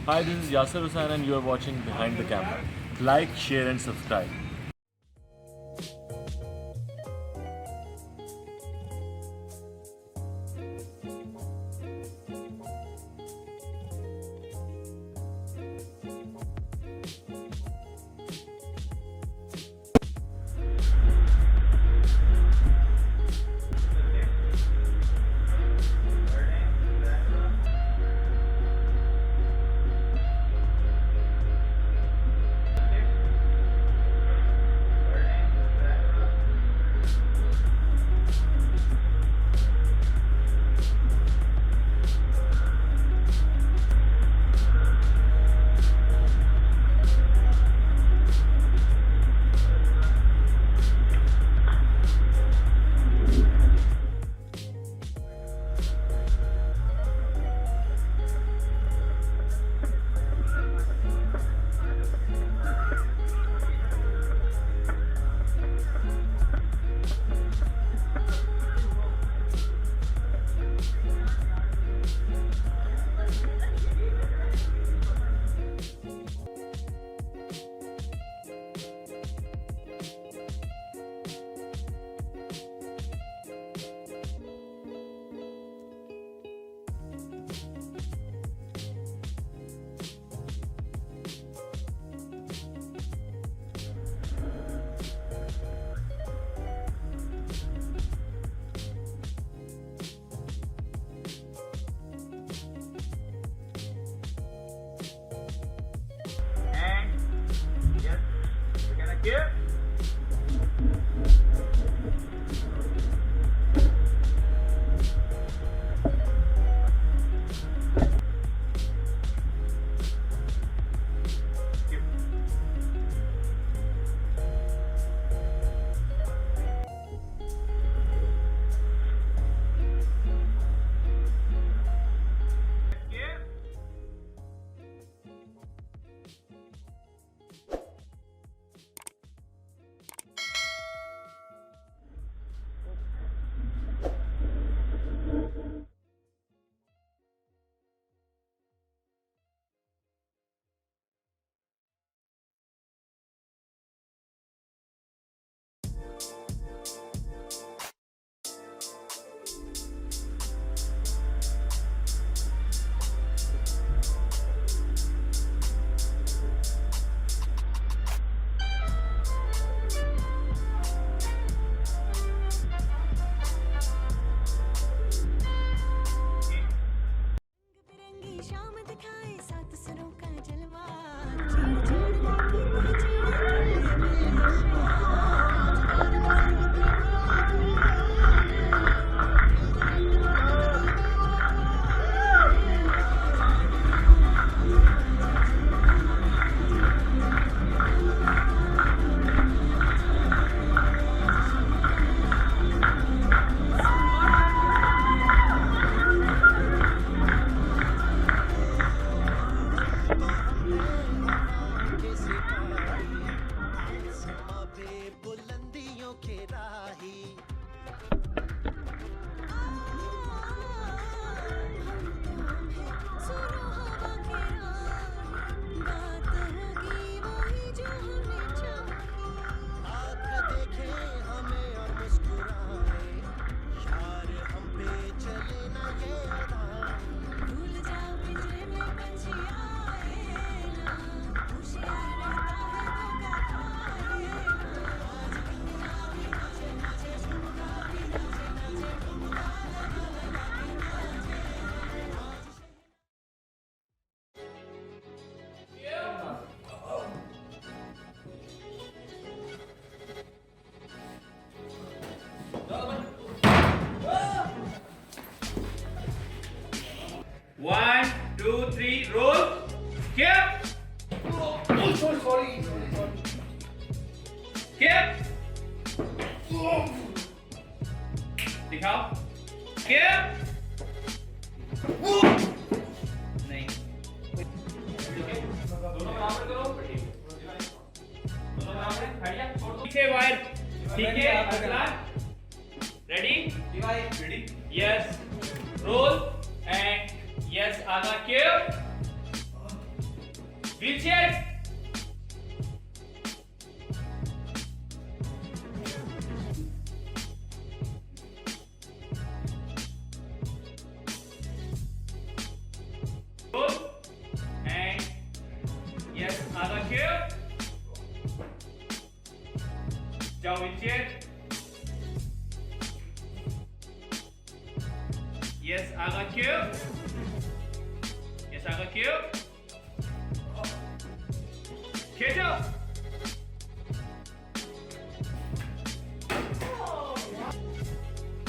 Hi, this is Yasser Hussain and you are watching Behind the Camera. Like, share and subscribe. Here. One, two, three, roll. Here. Oh, sorry. Here. दिखाओ. Here. नहीं. दोनों बराबर करो. दोनों बराबर है. खड़िया. पीछे वायर. ठीक है. अगला. Ready? Ready? Yes. Roll and yes. आधा. Here. Wheelchair. Good. And yes, other chair. जाओ wheelchair. Yes, आगा chair. Yes, आगा chair. खींचो.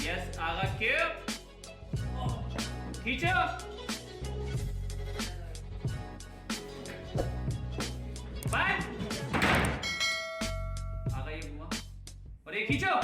Yes, आगा chair. खींचो. Bye. आगा ये घुमा और ये खींचो.